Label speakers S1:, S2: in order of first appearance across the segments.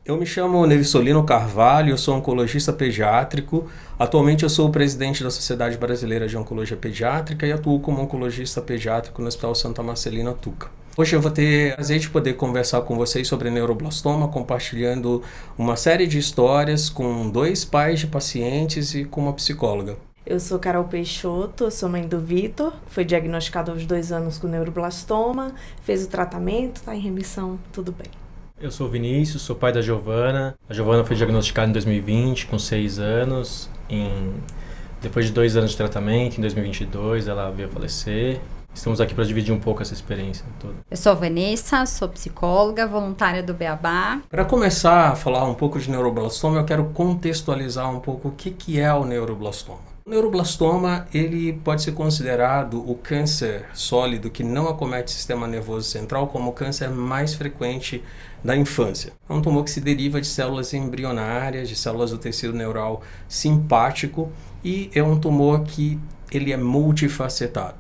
S1: Eu me chamo Nevissolino Carvalho, eu sou oncologista pediátrico. Atualmente eu sou o presidente da Sociedade Brasileira de Oncologia Pediátrica e atuo como oncologista pediátrico no Hospital Santa Marcelina Tuca. Hoje eu vou ter o prazer de poder conversar com vocês sobre neuroblastoma, compartilhando uma série de histórias com 2 pais de pacientes e com uma psicóloga.
S2: Eu sou Carol Peixoto, sou mãe do Vitor, foi diagnosticado aos 2 anos com neuroblastoma, fez o tratamento, está em remissão, tudo bem.
S3: Eu sou o Vinícius, sou pai da Giovana. A Giovana foi diagnosticada em 2020, com 6 anos. Depois de 2 anos de tratamento, em 2022, ela veio a falecer. Estamos aqui para dividir um pouco essa experiência toda.
S4: Eu sou a Vanessa, sou psicóloga, voluntária do Beabá.
S1: Para começar a falar um pouco de neuroblastoma, eu quero contextualizar um pouco o que é o neuroblastoma. O neuroblastoma, ele pode ser considerado o câncer sólido que não acomete o sistema nervoso central como o câncer mais frequente da infância. É um tumor que se deriva de células embrionárias, de células do tecido neural simpático, e é um tumor que ele é multifacetado.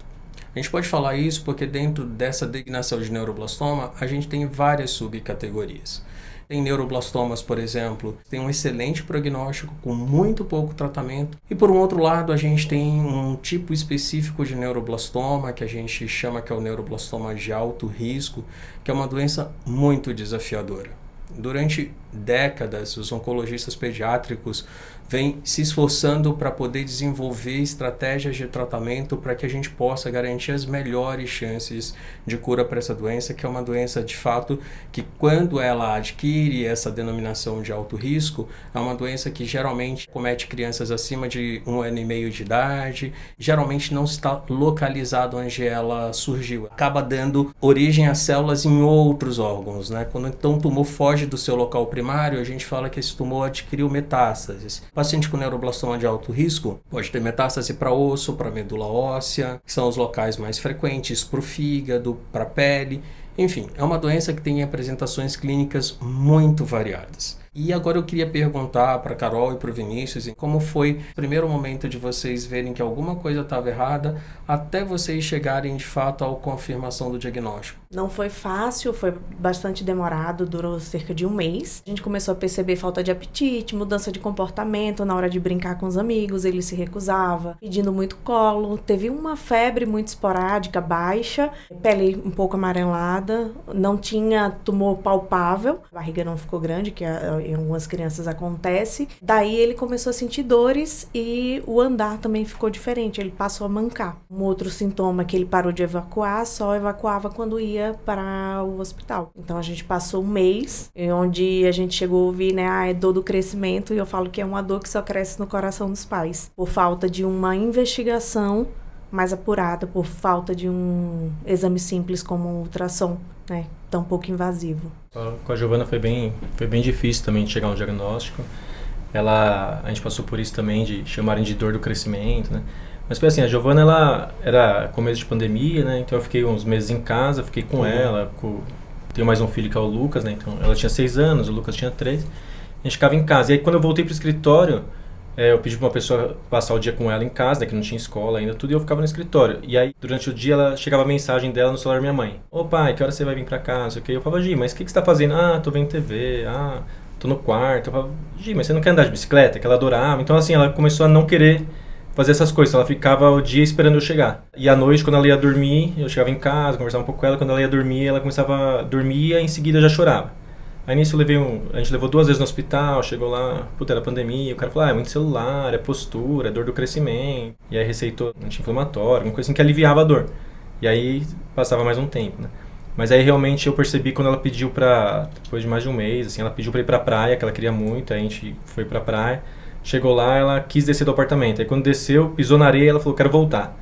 S1: A gente pode falar isso porque dentro dessa designação de neuroblastoma, a gente tem várias subcategorias. Tem neuroblastomas, por exemplo, tem um excelente prognóstico com muito pouco tratamento. E por um outro lado, a gente tem um tipo específico de neuroblastoma que a gente chama que é o neuroblastoma de alto risco, que é uma doença muito desafiadora. Durante décadas, os oncologistas pediátricos vêm se esforçando para poder desenvolver estratégias de tratamento para que a gente possa garantir as melhores chances de cura para essa doença, que é uma doença de fato que quando ela adquire essa denominação de alto risco, é uma doença que geralmente comete crianças acima de 1 ano e meio de idade, geralmente não está localizado onde ela surgiu, acaba dando origem a células em outros órgãos, né? Quando então o tumor foge do seu local primário, a gente fala que esse tumor adquiriu metástases. O paciente com neuroblastoma de alto risco pode ter metástase para osso, para medula óssea, que são os locais mais frequentes, para o fígado, para a pele. Enfim, é uma doença que tem apresentações clínicas muito variadas. E agora eu queria perguntar para a Carol e para o Vinícius como foi o primeiro momento de vocês verem que alguma coisa estava errada até vocês chegarem de fato à confirmação do diagnóstico.
S2: Não foi fácil, foi bastante demorado, durou cerca de 1 mês. A gente começou a perceber falta de apetite, mudança de comportamento na hora de brincar com os amigos, ele se recusava, pedindo muito colo. Teve uma febre muito esporádica, baixa, pele um pouco amarelada, não tinha tumor palpável, a barriga não ficou grande, que em algumas crianças acontece. Daí ele começou a sentir dores e o andar também ficou diferente, ele passou a mancar. Um outro sintoma que ele parou de evacuar, só evacuava quando ia para o hospital. Então a gente passou 1 mês, onde a gente chegou a ouvir, né, é dor do crescimento, e eu falo que é uma dor que só cresce no coração dos pais, por falta de uma investigação mais apurada, por falta de um exame simples como um ultrassom, né, tão pouco invasivo.
S3: Com a Giovana foi bem difícil também de chegar ao diagnóstico. A gente passou por isso também, de chamarem de dor do crescimento, né? Mas foi assim, a Giovana, ela era começo de pandemia, né? Então eu fiquei uns meses em casa, fiquei com ela. Tenho mais um filho que é o Lucas, né? Então ela tinha 6 anos, o Lucas tinha 3. A gente ficava em casa. E aí quando eu voltei pro escritório, eu pedi pra uma pessoa passar o dia com ela em casa, né? Que não tinha escola ainda, tudo, e eu ficava no escritório. E aí, durante o dia, chegava a mensagem dela no celular da minha mãe. Ô pai, que hora você vai vir pra casa? Eu falava, Gi, mas o que você tá fazendo? Ah, tô vendo TV, tô no quarto. Eu falava, Gi, mas você não quer andar de bicicleta? Que ela adorava. Então assim, ela começou a não querer fazer essas coisas. Ela ficava o dia esperando eu chegar. E à noite, quando ela ia dormir, eu chegava em casa, conversava um pouco com ela. Quando ela ia dormir, ela começava a dormir e em seguida já chorava. Aí nisso a gente levou 2 vezes no hospital, chegou lá, era pandemia, o cara falou, é muito celular, é postura, é dor do crescimento. E aí receitou anti-inflamatório, alguma coisa assim que aliviava a dor. E aí passava mais um tempo, né? Mas aí realmente eu percebi quando ela pediu depois de mais de 1 mês, assim, ela pediu pra ir pra praia, que ela queria muito, aí a gente foi pra praia. Chegou lá, ela quis descer do apartamento. Aí quando desceu, pisou na areia, ela falou, quero voltar.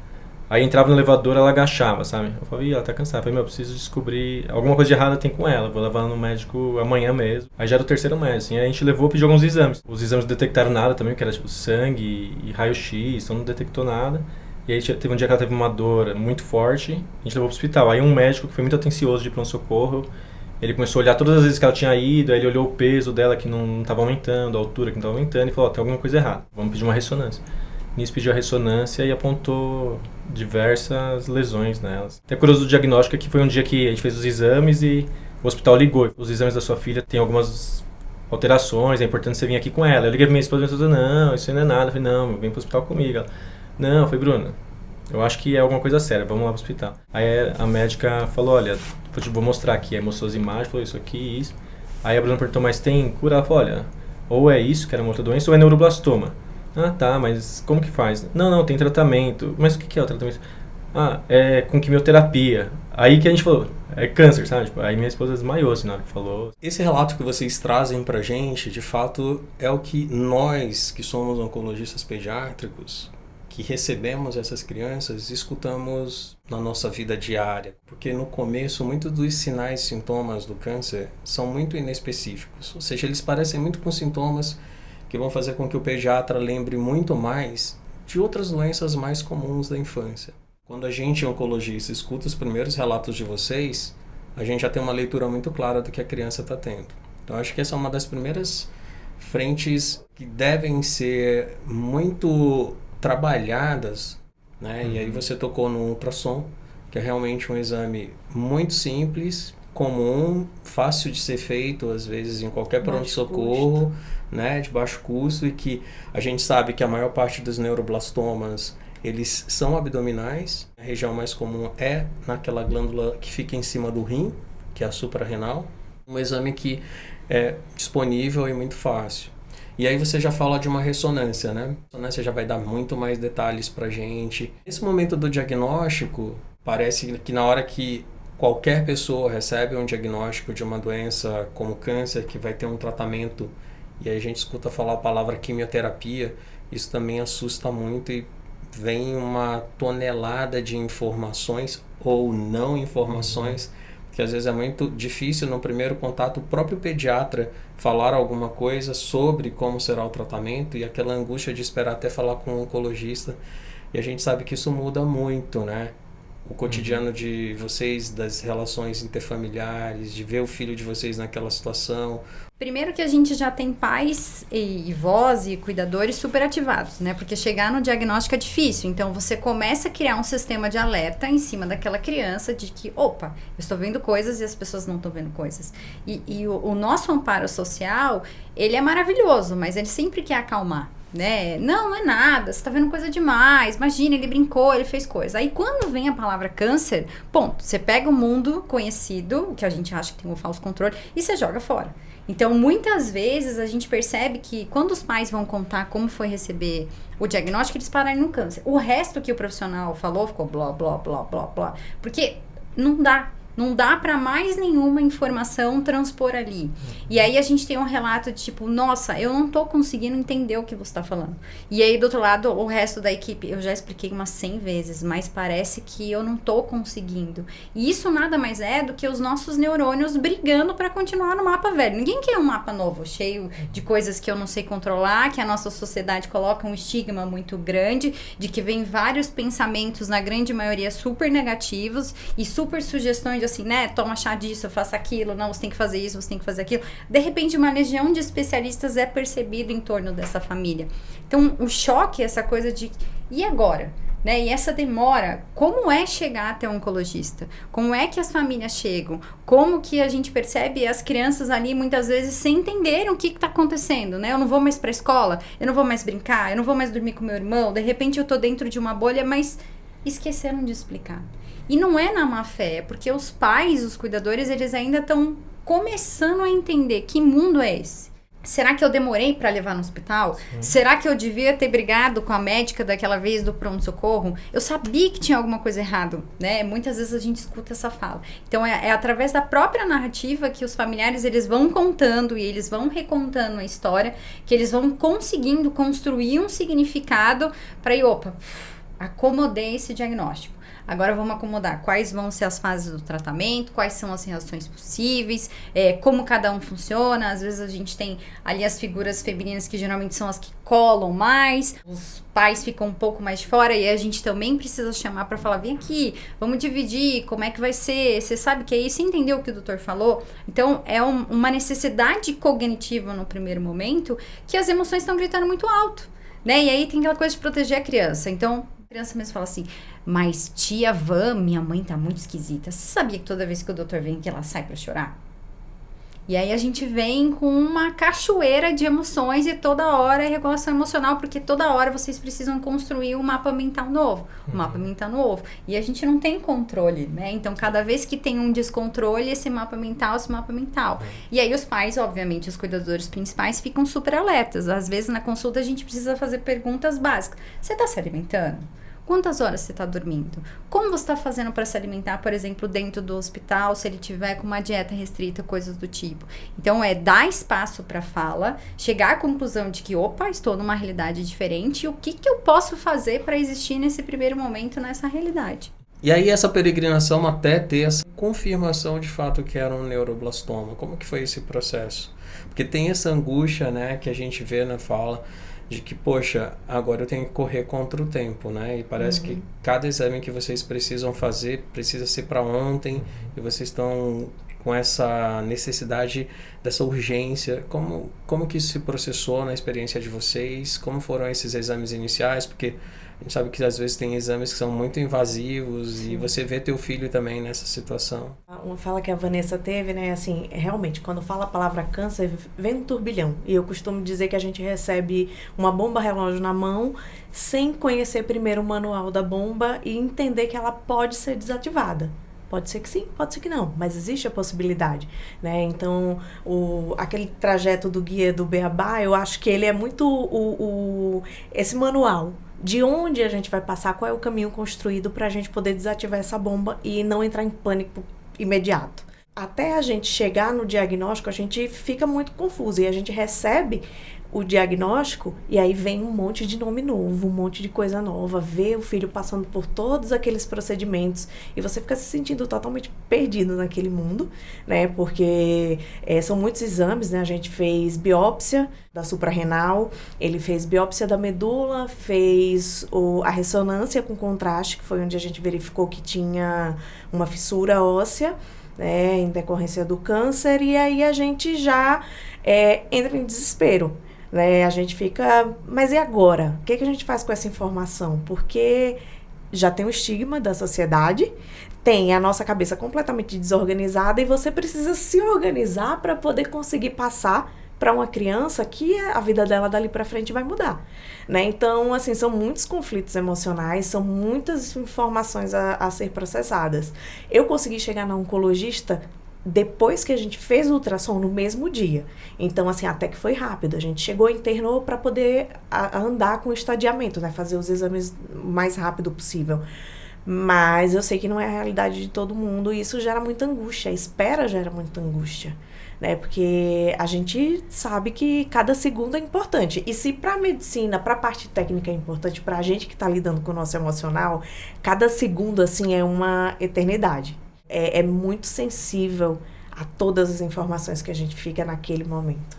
S3: Aí entrava no elevador, ela agachava, sabe? Eu falei, ela tá cansada. Eu falei, eu preciso descobrir alguma coisa de errada tem com ela. Vou levar ela no médico amanhã mesmo. Aí já era o 3º mês, assim. Aí a gente levou, pediu alguns exames. Os exames não detectaram nada também, que era tipo sangue e raio-x, então não detectou nada. E aí teve um dia que ela teve uma dor muito forte, a gente levou pro hospital. Aí um médico que foi muito atencioso de pronto-socorro, ele começou a olhar todas as vezes que ela tinha ido, aí ele olhou o peso dela que não estava aumentando, a altura que não estava aumentando, e falou, tem alguma coisa errada, vamos pedir uma ressonância. Nisso pediu a ressonância e apontou diversas lesões nelas. Até curioso do diagnóstico é que foi um dia que a gente fez os exames e o hospital ligou. Os exames da sua filha têm algumas alterações, é importante você vir aqui com ela. Eu liguei pra minha esposa e minha esposa, não, isso aí não é nada. Eu falei, não, vem pro hospital comigo. Ela, não, eu falei, Bruna, eu acho que é alguma coisa séria, vamos lá pro hospital. Aí a médica falou, olha, vou mostrar aqui. Aí mostrou as imagens, falou isso aqui e isso. Aí a Bruna perguntou, mas tem cura? Ela falou, olha, ou é isso, que era uma outra doença, ou é neuroblastoma. Ah, tá, mas como que faz? Não, tem tratamento. Mas o que é o tratamento? Ah, é com quimioterapia. Aí que a gente falou, é câncer, sabe? Tipo, aí minha esposa desmaiou, assim, na hora que falou.
S1: Esse relato que vocês trazem pra gente, de fato, é o que nós, que somos oncologistas pediátricos, que recebemos essas crianças, escutamos na nossa vida diária. Porque no começo, muitos dos sinais e sintomas do câncer são muito inespecíficos. Ou seja, eles parecem muito com sintomas que vão fazer com que o pediatra lembre muito mais de outras doenças mais comuns da infância. Quando a gente, oncologista, escuta os primeiros relatos de vocês, a gente já tem uma leitura muito clara do que a criança está tendo. Então, acho que essa é uma das primeiras frentes que devem ser muito trabalhadas, né? E aí você tocou no ultrassom, que é realmente um exame muito simples, comum, fácil de ser feito, às vezes em qualquer pronto-socorro, né? De baixo custo, e que a gente sabe que a maior parte dos neuroblastomas eles são abdominais. A região mais comum é naquela glândula que fica em cima do rim, que é a suprarrenal. Um exame que é disponível e muito fácil. E aí você já fala de uma ressonância, né? A ressonância já vai dar muito mais detalhes pra gente. Nesse momento do diagnóstico, parece que na hora que qualquer pessoa recebe um diagnóstico de uma doença como câncer, que vai ter um tratamento, e aí a gente escuta falar a palavra quimioterapia, isso também assusta muito e vem uma tonelada de informações ou não informações, que às vezes é muito difícil no primeiro contato o próprio pediatra falar alguma coisa sobre como será o tratamento, e aquela angústia de esperar até falar com um oncologista. E a gente sabe que isso muda muito, né? O cotidiano de vocês, das relações interfamiliares, de ver o filho de vocês naquela situação.
S4: Primeiro que a gente já tem pais e vós e cuidadores super ativados, né? Porque chegar no diagnóstico é difícil. Então, você começa a criar um sistema de alerta em cima daquela criança de que, opa, eu estou vendo coisas e as pessoas não estão vendo coisas. E o nosso amparo social, ele é maravilhoso, mas ele sempre quer acalmar, né? Não é nada, você tá vendo coisa demais, imagina, ele brincou, ele fez coisa. Aí quando vem a palavra câncer, ponto, você pega o mundo conhecido, que a gente acha que tem um falso controle, e você joga fora. Então, muitas vezes a gente percebe que quando os pais vão contar como foi receber o diagnóstico, eles pararam no câncer. O resto que o profissional falou ficou blá, blá, blá, blá, blá, porque não dá para mais nenhuma informação transpor ali. E aí a gente tem um relato de tipo, nossa, eu não tô conseguindo entender o que você tá falando. E aí do outro lado, o resto da equipe, eu já expliquei umas 100 vezes, mas parece que eu não tô conseguindo. E isso nada mais é do que os nossos neurônios brigando para continuar no mapa velho. Ninguém quer um mapa novo, cheio de coisas que eu não sei controlar, que a nossa sociedade coloca um estigma muito grande, de que vem vários pensamentos, na grande maioria super negativos, e super sugestões de assim, né, toma chá disso, faça aquilo, não, você tem que fazer isso, você tem que fazer aquilo. De repente, uma legião de especialistas é percebido em torno dessa família. Então, o choque, essa coisa de, e agora? Né? E essa demora, como é chegar até o oncologista? Como é que as famílias chegam? Como que a gente percebe as crianças ali, muitas vezes, sem entenderem o que está acontecendo, né? Eu não vou mais para a escola, eu não vou mais brincar, eu não vou mais dormir com meu irmão, de repente eu tô dentro de uma bolha, mas esqueceram de explicar. E não é na má fé, é porque os pais, os cuidadores, eles ainda estão começando a entender que mundo é esse. Será que eu demorei para levar no hospital? Sim. Será que eu devia ter brigado com a médica daquela vez do pronto-socorro? Eu sabia que tinha alguma coisa errada, né? Muitas vezes a gente escuta essa fala. Então, é através da própria narrativa que os familiares, eles vão contando e eles vão recontando a história, que eles vão conseguindo construir um significado para ir, opa, acomodei esse diagnóstico. Agora vamos acomodar quais vão ser as fases do tratamento, quais são as reações possíveis, como cada um funciona. Às vezes a gente tem ali as figuras femininas que geralmente são as que colam mais, os pais ficam um pouco mais de fora e a gente também precisa chamar para falar, vem aqui, vamos dividir, como é que vai ser, você sabe que é isso, você entendeu o que o doutor falou? Então é uma necessidade cognitiva no primeiro momento que as emoções estão gritando muito alto, né? E aí tem aquela coisa de proteger a criança, então a criança mesmo fala assim, mas tia Van, minha mãe tá muito esquisita. Você sabia que toda vez que o doutor vem que ela sai pra chorar? E aí a gente vem com uma cachoeira de emoções e toda hora é regulação emocional, porque toda hora vocês precisam construir um mapa mental novo, um mapa mental novo. E a gente não tem controle, né? Então, cada vez que tem um descontrole, esse mapa mental. E aí os pais, obviamente, os cuidadores principais ficam super alertas. Às vezes na consulta a gente precisa fazer perguntas básicas. Você está se alimentando? Quantas horas você está dormindo? Como você está fazendo para se alimentar, por exemplo, dentro do hospital, se ele tiver com uma dieta restrita, coisas do tipo. Então, dar espaço para fala, chegar à conclusão de que, opa, estou numa realidade diferente e o que eu posso fazer para existir nesse primeiro momento nessa realidade.
S1: E aí essa peregrinação até ter essa confirmação de fato que era um neuroblastoma. Como que foi esse processo? Porque tem essa angústia, né, que a gente vê na fala, de que, poxa, agora eu tenho que correr contra o tempo, né? E parece que cada exame que vocês precisam fazer precisa ser para ontem e vocês estão com essa necessidade, dessa urgência. Como que isso se processou na experiência de vocês? Como foram esses exames iniciais? Porque a gente sabe que às vezes tem exames que são muito invasivos e você vê teu filho também nessa situação.
S2: Uma fala que a Vanessa teve, né, assim, realmente, quando fala a palavra câncer, vem um turbilhão. E eu costumo dizer que a gente recebe uma bomba relógio na mão sem conhecer primeiro o manual da bomba e entender que ela pode ser desativada. Pode ser que sim, pode ser que não, mas existe a possibilidade, né? Então, aquele trajeto do guia do Beabá, eu acho que ele é muito esse manual de onde a gente vai passar, qual é o caminho construído para a gente poder desativar essa bomba e não entrar em pânico imediato. Até a gente chegar no diagnóstico, a gente fica muito confuso e a gente recebe o diagnóstico e aí vem um monte de nome novo, um monte de coisa nova, vê o filho passando por todos aqueles procedimentos e você fica se sentindo totalmente perdido naquele mundo, né, porque são muitos exames, né, a gente fez biópsia da suprarrenal, ele fez biópsia da medula, fez a ressonância com contraste, que foi onde a gente verificou que tinha uma fissura óssea, né, em decorrência do câncer, e aí a gente já entra em desespero. A gente fica, mas e agora? O que a gente faz com essa informação? Porque já tem o estigma da sociedade, tem a nossa cabeça completamente desorganizada e você precisa se organizar para poder conseguir passar para uma criança que a vida dela dali para frente vai mudar, né? Então, assim, são muitos conflitos emocionais, são muitas informações a ser processadas. Eu consegui chegar na oncologista depois que a gente fez o ultrassom no mesmo dia. Então, assim, até que foi rápido. A gente chegou e internou para poder andar com o estadiamento, né? Fazer os exames o mais rápido possível. Mas eu sei que não é a realidade de todo mundo e isso gera muita angústia. A espera gera muita angústia, né? Porque a gente sabe que cada segundo é importante. E se para a medicina, para a parte técnica é importante, para a gente que está lidando com o nosso emocional, cada segundo, assim, é uma eternidade. É muito sensível a todas as informações que a gente fica naquele momento.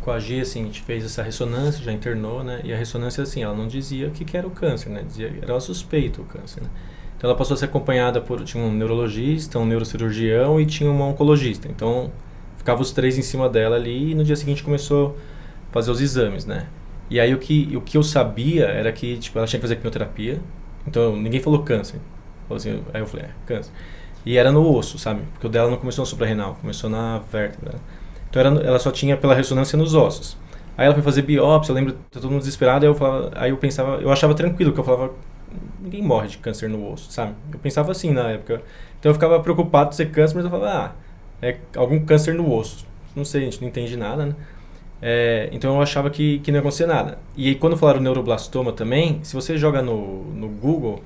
S3: Com a G, assim, a gente fez essa ressonância, já internou, né? E a ressonância, assim, ela não dizia o que era o câncer, né? Dizia, era suspeito o câncer, né? Então ela passou a ser acompanhada tinha um neurologista, um neurocirurgião e tinha uma oncologista. Então ficava os três em cima dela ali e no dia seguinte começou a fazer os exames, né? E aí o que eu sabia era que, tipo, ela tinha que fazer quimioterapia. Então ninguém falou câncer. Falou assim, aí eu falei, câncer. E era no osso, sabe? Porque o dela não começou na suprarrenal, começou na vértebra. Então ela só tinha pela ressonância nos ossos. Aí ela foi fazer biópsia, eu lembro, todo mundo desesperado, aí eu pensava, eu achava tranquilo, que eu falava, ninguém morre de câncer no osso, sabe? Eu pensava assim na época. Então eu ficava preocupado de ser câncer, mas eu falava, é algum câncer no osso. Não sei, a gente não entende nada, né? Então eu achava que não ia acontecer nada. E aí quando falaram neuroblastoma também, se você joga no Google,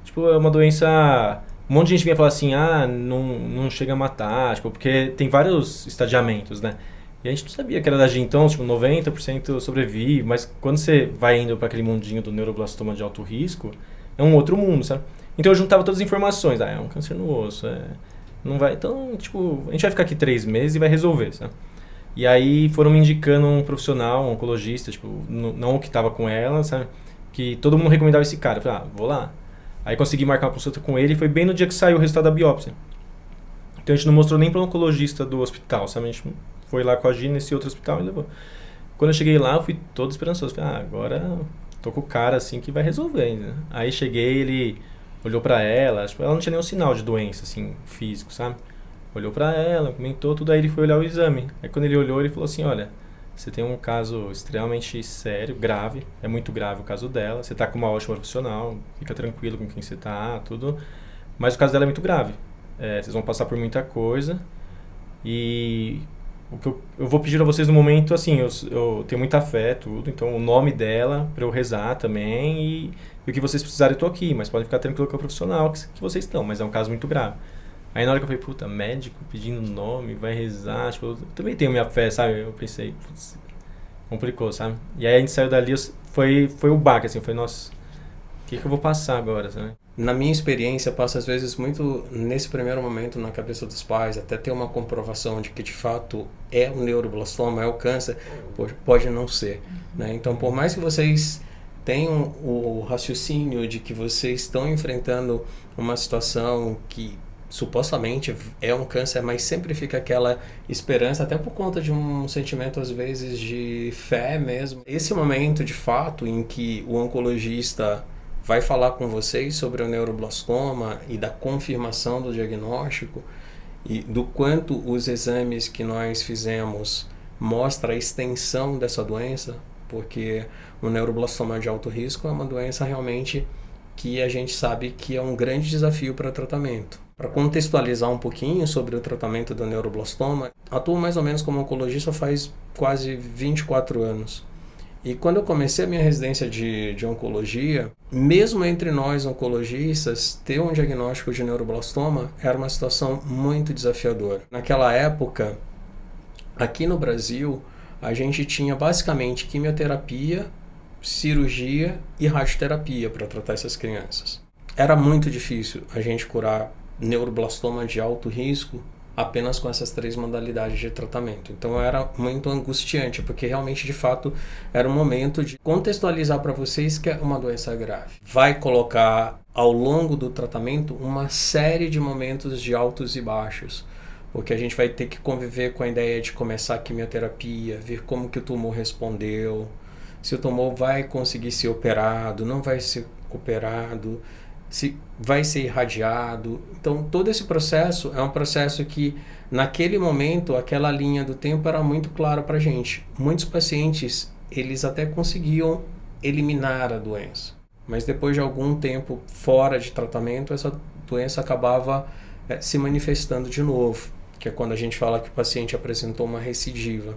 S3: tipo, é uma doença... Um monte de gente vinha falar assim, não chega a matar, tipo, porque tem vários estadiamentos, né? E a gente não sabia que era da G, então, tipo, 90% sobrevive, mas quando você vai indo para aquele mundinho do neuroblastoma de alto risco, é um outro mundo, sabe? Então eu juntava todas as informações, é um câncer no osso, não vai, então, tipo, a gente vai ficar aqui 3 meses e vai resolver, sabe? E aí foram me indicando um profissional, um oncologista, tipo, não o que tava com ela, sabe? Que todo mundo recomendava esse cara, eu falei, vou lá. Aí consegui marcar uma consulta com ele e foi bem no dia que saiu o resultado da biópsia. Então a gente não mostrou nem para o oncologista do hospital, sabe? A gente foi lá com a Gina nesse outro hospital e levou. Quando eu cheguei lá, eu fui todo esperançoso. Falei, agora tô com o cara assim que vai resolver, né? Aí cheguei, ele olhou para ela, tipo, ela não tinha nenhum sinal de doença, assim, físico, sabe? olhou pra ela, comentou tudo, aí ele foi olhar o exame. Aí quando ele olhou, ele falou assim, olha, você tem um caso extremamente sério, grave, é muito grave o caso dela, você tá com uma ótima profissional, fica tranquilo com quem você tá, tudo, mas o caso dela é muito grave. Vocês vão passar por muita coisa e o que eu vou pedir a vocês no momento, assim, eu tenho muita fé, tudo, então o nome dela pra eu rezar também e o que vocês precisarem eu tô aqui, mas podem ficar tranquilo com o profissional que vocês estão, mas é um caso muito grave. Aí na hora que eu falei, puta, médico pedindo nome, vai rezar, tipo, eu também tenho minha fé, sabe? Eu pensei, putz, complicou, sabe? E aí a gente saiu dali, foi o baque, assim, foi, nossa, o que eu vou passar agora, sabe?
S1: Na minha experiência, passa às vezes muito nesse primeiro momento na cabeça dos pais, até ter uma comprovação de que de fato é o neuroblastoma, é o câncer, pode não ser, né? Então, por mais que vocês tenham o raciocínio de que vocês estão enfrentando uma situação que supostamente é um câncer, mas sempre fica aquela esperança, até por conta de um sentimento às vezes de fé mesmo. Esse momento de fato em que o oncologista vai falar com vocês sobre o neuroblastoma e da confirmação do diagnóstico e do quanto os exames que nós fizemos mostra a extensão dessa doença, porque o neuroblastoma de alto risco é uma doença realmente que a gente sabe que é um grande desafio para tratamento. Para contextualizar um pouquinho sobre o tratamento do neuroblastoma, atuo mais ou menos como oncologista faz quase 24 anos. E quando eu comecei a minha residência de oncologia, mesmo entre nós oncologistas, ter um diagnóstico de neuroblastoma era uma situação muito desafiadora. Naquela época, aqui no Brasil, a gente tinha basicamente quimioterapia, cirurgia e radioterapia para tratar essas crianças. Era muito difícil a gente curar neuroblastoma de alto risco apenas com essas 3 modalidades de tratamento. Então era muito angustiante, porque realmente, de fato, era um momento de contextualizar para vocês que é uma doença grave. Vai colocar, ao longo do tratamento, uma série de momentos de altos e baixos, porque a gente vai ter que conviver com a ideia de começar a quimioterapia, ver como que o tumor respondeu, se o tumor vai conseguir ser operado, não vai ser operado, se vai ser irradiado. Então, todo esse processo é um processo que, naquele momento, aquela linha do tempo era muito clara para a gente. Muitos pacientes, eles até conseguiam eliminar a doença, mas depois de algum tempo fora de tratamento, essa doença acabava se manifestando de novo, que é quando a gente fala que o paciente apresentou uma recidiva.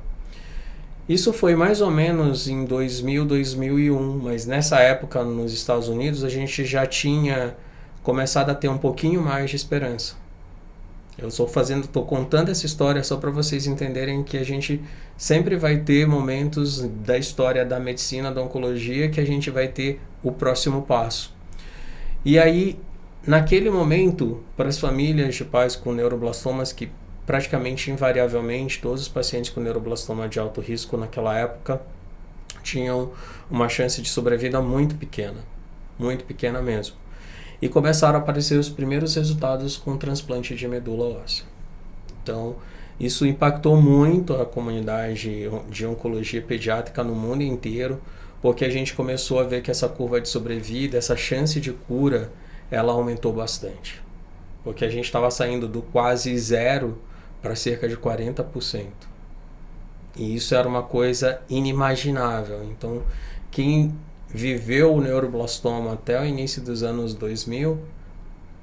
S1: Isso foi mais ou menos em 2000, 2001, mas nessa época nos Estados Unidos a gente já tinha começado a ter um pouquinho mais de esperança. Estou contando essa história só para vocês entenderem que a gente sempre vai ter momentos da história da medicina, da oncologia, que a gente vai ter o próximo passo. E aí, naquele momento, para as famílias de pais com neuroblastomas, que praticamente invariavelmente todos os pacientes com neuroblastoma de alto risco naquela época tinham uma chance de sobrevida muito pequena mesmo. E começaram a aparecer os primeiros resultados com transplante de medula óssea. Então, isso impactou muito a comunidade de oncologia pediátrica no mundo inteiro, porque a gente começou a ver que essa curva de sobrevida, essa chance de cura, ela aumentou bastante. Porque a gente estava saindo do quase zero para cerca de 40%. E isso era uma coisa inimaginável. Então, quem viveu o neuroblastoma até o início dos anos 2000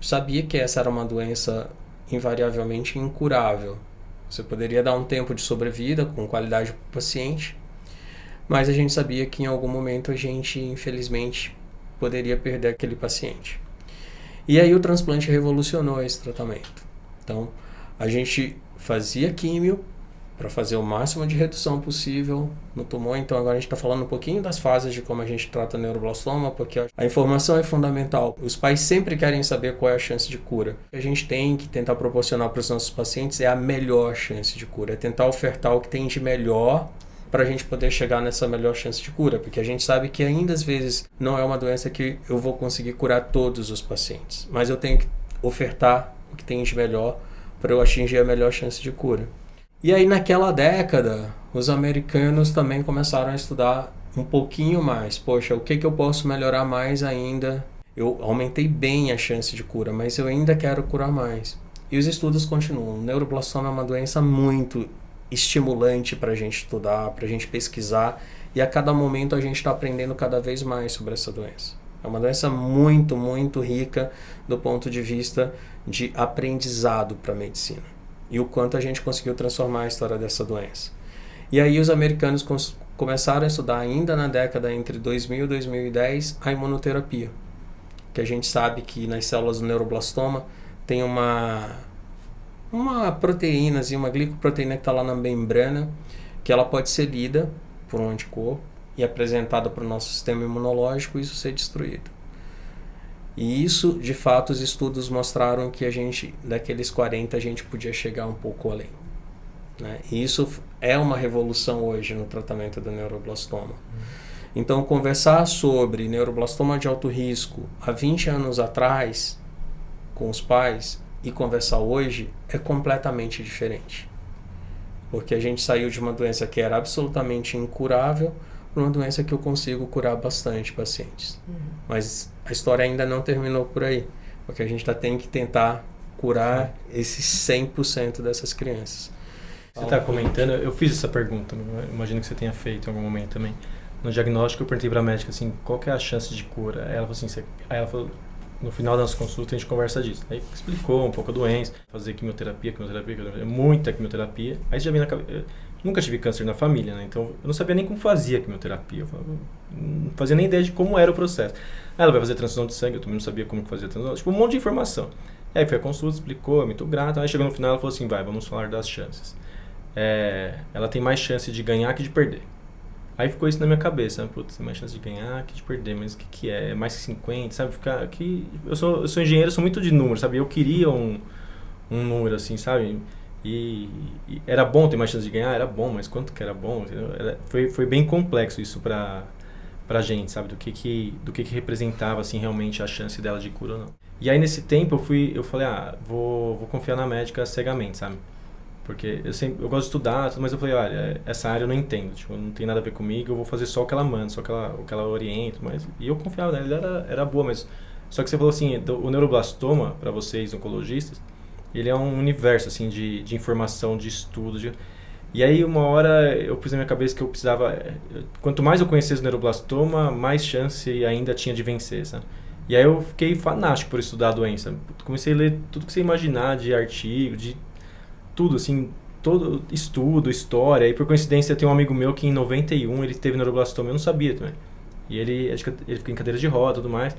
S1: sabia que essa era uma doença invariavelmente incurável. Você poderia dar um tempo de sobrevida com qualidade para o paciente, mas a gente sabia que em algum momento a gente, infelizmente, poderia perder aquele paciente. E aí o transplante revolucionou esse tratamento. Então, a gente fazia químio para fazer o máximo de redução possível no tumor. Então agora a gente está falando um pouquinho das fases de como a gente trata o neuroblastoma, porque a informação é fundamental. Os pais sempre querem saber qual é a chance de cura. O que a gente tem que tentar proporcionar para os nossos pacientes é a melhor chance de cura, é tentar ofertar o que tem de melhor para a gente poder chegar nessa melhor chance de cura, porque a gente sabe que ainda às vezes não é uma doença que eu vou conseguir curar todos os pacientes, mas eu tenho que ofertar o que tem de melhor para eu atingir a melhor chance de cura. E aí naquela década, os americanos também começaram a estudar um pouquinho mais. Poxa, o que eu posso melhorar mais ainda? Eu aumentei bem a chance de cura, mas eu ainda quero curar mais. E os estudos continuam. O neuroblastoma é uma doença muito estimulante para a gente estudar, para a gente pesquisar, e a cada momento a gente está aprendendo cada vez mais sobre essa doença. É uma doença muito, muito rica do ponto de vista de aprendizado para a medicina. E o quanto a gente conseguiu transformar a história dessa doença. E aí os americanos começaram a estudar ainda na década entre 2000 e 2010 a imunoterapia. Que a gente sabe que nas células do neuroblastoma tem uma proteína, uma glicoproteína que está lá na membrana, que ela pode ser lida por um anticorpo e apresentada para o nosso sistema imunológico e isso ser destruído. E isso, de fato, os estudos mostraram que daqueles 40, a gente podia chegar um pouco além. Né? E isso é uma revolução hoje no tratamento do neuroblastoma. Então, conversar sobre neuroblastoma de alto risco há 20 anos atrás com os pais e conversar hoje é completamente diferente. Porque a gente saiu de uma doença que era absolutamente incurável para uma doença que eu consigo curar bastante pacientes. Mas a história ainda não terminou por aí, porque a gente tem que tentar curar esses 100% dessas crianças.
S3: Você está comentando, eu fiz essa pergunta, imagino que você tenha feito em algum momento também. No diagnóstico eu perguntei para a médica assim, qual que é a chance de cura? Ela falou assim, aí ela falou, no final da nossa consulta a gente conversa disso. Aí explicou um pouco a doença, fazer quimioterapia, muita quimioterapia. Aí já vem na cabeça, nunca tive câncer na família, né? Então eu não sabia nem como fazia a quimioterapia, eu falava, não fazia nem ideia de como era o processo. Aí ela vai fazer transfusão de sangue, eu também não sabia como que fazia a transfusão, tipo um monte de informação. Aí foi a consulta, explicou, é muito grato. Aí chegou no final ela falou assim, vamos falar das chances. Ela tem mais chance de ganhar que de perder. Aí ficou isso na minha cabeça, né? Putz, tem mais chance de ganhar que de perder, mas o que é? É mais que 50, sabe? Ficar aqui, eu sou engenheiro, sou muito de número, sabe? Eu queria um número assim, sabe? E era bom ter mais chance de ganhar? Era bom, mas quanto que era bom? Foi bem complexo isso pra gente, sabe? Do que representava, assim, realmente a chance dela de cura ou não. E aí, nesse tempo, eu falei, vou confiar na médica cegamente, sabe? Porque eu gosto de estudar, mas eu falei, olha, essa área eu não entendo, tipo, não tem nada a ver comigo, eu vou fazer só o que ela manda, só o que ela orienta, e eu confiava nela, ela era boa, mas só que você falou assim, o neuroblastoma, para vocês oncologistas, ele é um universo, assim, de informação, de estudo, e aí uma hora eu pus na minha cabeça que eu precisava, quanto mais eu conhecesse o neuroblastoma, mais chance ainda tinha de vencer, sabe? E aí eu fiquei fanático por estudar a doença, comecei a ler tudo que você imaginar de artigo, de tudo, assim, todo estudo, história, e por coincidência tem um amigo meu que em 91 ele teve neuroblastoma, eu não sabia também. E ele ficou em cadeira de roda e tudo mais.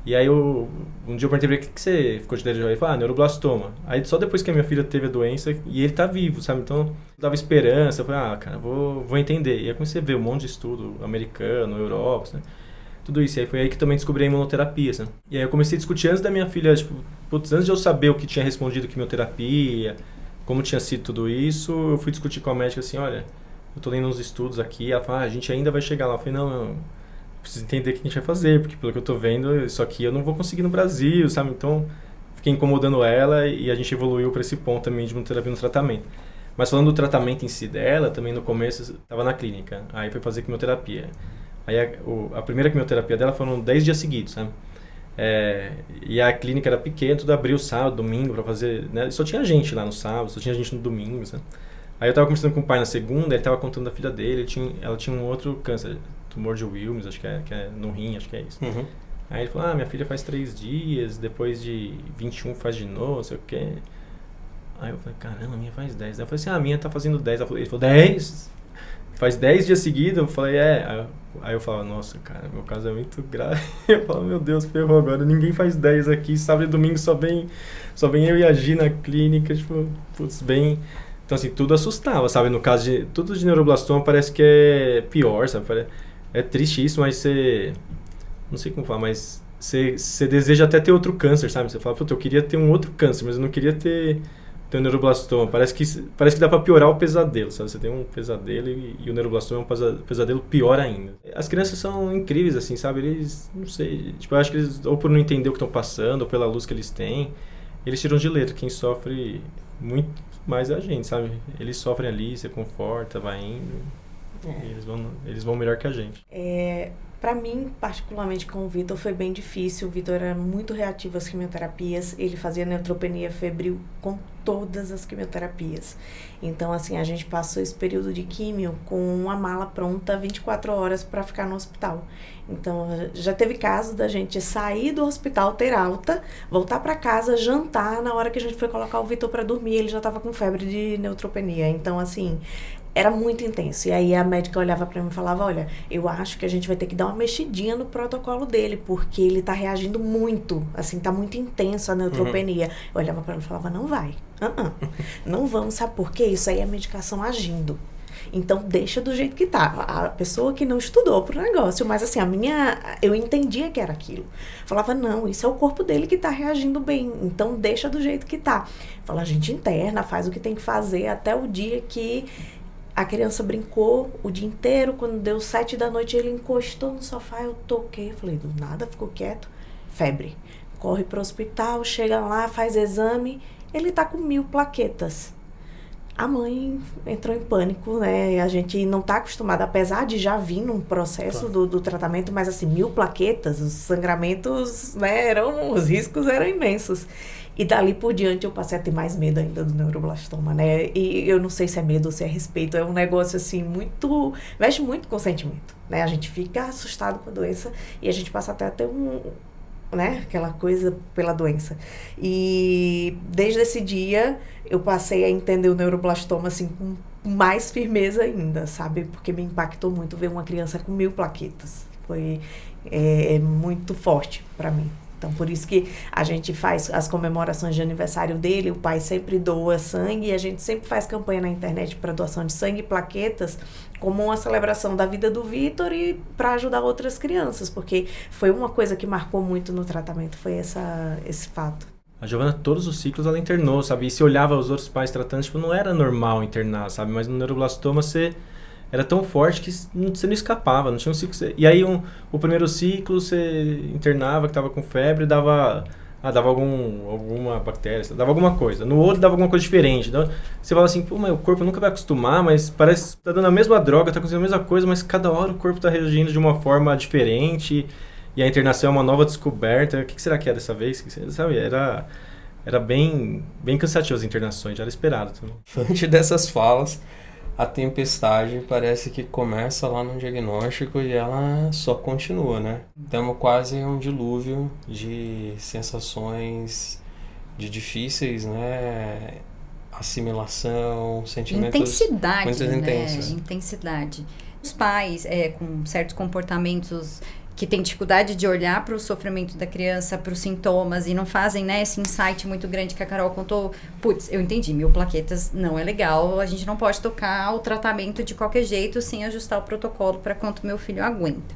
S3: E aí um dia eu perguntei pra ele, o que você ficou de cadeira de roda? Ele falou, neuroblastoma. Aí só depois que a minha filha teve a doença, e ele tá vivo, sabe? Então, eu dava esperança, eu falei, cara, vou entender. E aí comecei a ver um monte de estudo americano, Europa, né? Tudo isso. E aí foi aí que também descobri a imunoterapia, sabe? E aí eu comecei a discutir antes da minha filha, tipo, antes de eu saber o que tinha respondido quimioterapia, como tinha sido tudo isso, eu fui discutir com a médica assim, olha, eu tô lendo uns estudos aqui, ela falou, a gente ainda vai chegar lá. Eu falei, não, preciso entender o que a gente vai fazer, porque pelo que eu tô vendo, isso aqui eu não vou conseguir no Brasil, sabe? Então, fiquei incomodando ela e a gente evoluiu para esse ponto também de imunoterapia no tratamento. Mas falando do tratamento em si dela, também no começo, estava na clínica, aí foi fazer quimioterapia. Aí a primeira quimioterapia dela foram 10 dias seguidos, sabe? E a clínica era pequena, tudo abriu sábado, domingo pra fazer, né? Só tinha gente lá no sábado, só tinha gente no domingo, sabe? Aí eu tava conversando com o pai na segunda, ele tava contando da filha dele, ela tinha um outro câncer, tumor de Wilms, acho que é no rim, acho que é isso. Uhum. Aí ele falou, minha filha faz 3 dias, depois de 21 faz de novo, não sei o quê. Aí eu falei, caramba, a minha faz 10. Aí eu falei assim, a minha tá fazendo 10. Ele falou, 10? Faz 10 dias seguidos? Eu falei, Aí eu falava, nossa, cara, meu caso é muito grave. Eu falava, meu Deus, ferrou agora, ninguém faz 10 aqui, sábado e domingo só vem eu e a Gi na clínica, tipo, putz, bem... Então, assim, tudo assustava, sabe? No caso tudo de neuroblastoma parece que é pior, sabe? É triste isso, mas você... Não sei como falar, mas você deseja até ter outro câncer, sabe? Você fala, puta, eu queria ter um outro câncer, mas eu não queria ter um neuroblastoma. Parece que dá pra piorar o pesadelo, sabe? Você tem um pesadelo e o neuroblastoma é um pesadelo pior ainda. As crianças são incríveis, assim, sabe? Eles, não sei, tipo, eu acho que eles, ou por não entender o que estão passando, ou pela luz que eles têm, eles tiram de letra. Quem sofre muito mais é a gente, sabe? Eles sofrem ali, você conforta, vai indo, e eles vão melhor que a gente.
S2: Para mim, particularmente com o Vitor, foi bem difícil. O Vitor era muito reativo às quimioterapias. Ele fazia neutropenia febril com todas as quimioterapias. Então, assim, a gente passou esse período de químio com uma mala pronta 24 horas para ficar no hospital. Então, já teve caso da gente sair do hospital, ter alta, voltar para casa, jantar. Na hora que a gente foi colocar o Vitor para dormir, ele já estava com febre de neutropenia. Então, assim, era muito intenso. E aí a médica olhava para mim e falava, olha, eu acho que a gente vai ter que dar uma mexidinha no protocolo dele, porque ele tá reagindo muito, assim, tá muito intenso a neutropenia. Eu olhava para ele e falava, não vai, não vamos, sabe por quê? Isso aí é medicação agindo. Então, deixa do jeito que tá. A pessoa que não estudou pro negócio, mas assim, eu entendia que era aquilo. Falava, não, isso é o corpo dele que tá reagindo bem, então deixa do jeito que tá. Fala, a gente interna, faz o que tem que fazer até o dia que a criança brincou o dia inteiro. Quando deu 7 da noite, ele encostou no sofá, eu toquei, falei, do nada, ficou quieto, febre. Corre pro hospital, chega lá, faz exame, ele tá com 1000 plaquetas. A mãe entrou em pânico, né? A gente não tá acostumado, apesar de já vir num processo do tratamento, mas assim, 1000 plaquetas, os sangramentos, né, os riscos eram imensos. E dali por diante eu passei a ter mais medo ainda do neuroblastoma, né? E eu não sei se é medo ou se é respeito, é um negócio assim muito, mexe muito com o sentimento, né? A gente fica assustado com a doença e a gente passa até a ter né, aquela coisa pela doença. E desde esse dia eu passei a entender o neuroblastoma assim com mais firmeza ainda, sabe? Porque me impactou muito ver uma criança com 1000 plaquetas. Foi muito forte para mim. Então, por isso que a gente faz as comemorações de aniversário dele, o pai sempre doa sangue e a gente sempre faz campanha na internet para doação de sangue e plaquetas como uma celebração da vida do Vitor e para ajudar outras crianças, porque foi uma coisa que marcou muito no tratamento, foi esse fato.
S3: A Giovana, todos os ciclos ela internou, sabe? E se olhava os outros pais tratando, tipo, não era normal internar, sabe? Mas no neuroblastoma você era tão forte que você não escapava, não tinha um ciclo. E aí o primeiro ciclo você internava, que estava com febre, dava alguma bactéria, dava alguma coisa. No outro dava alguma coisa diferente. Então, você fala assim, pô, mas o corpo nunca vai acostumar, mas parece que tá dando a mesma droga, tá acontecendo a mesma coisa, mas cada hora o corpo tá reagindo de uma forma diferente. E a internação é uma nova descoberta. O que será que é dessa vez? Sabe, era bem cansativo as internações, já era esperado também.
S1: Diante dessas falas, a tempestade parece que começa lá no diagnóstico e ela só continua, né? Temos quase um dilúvio de sensações difíceis, né? Assimilação, sentimentos
S4: intensidade,
S1: muito intensos.
S4: Intensidade. Os pais com certos comportamentos que têm dificuldade de olhar para o sofrimento da criança, para os sintomas, e não fazem, né, esse insight muito grande que a Carol contou. Putz, eu entendi, 1000 plaquetas não é legal, a gente não pode tocar o tratamento de qualquer jeito sem ajustar o protocolo para quanto meu filho aguenta.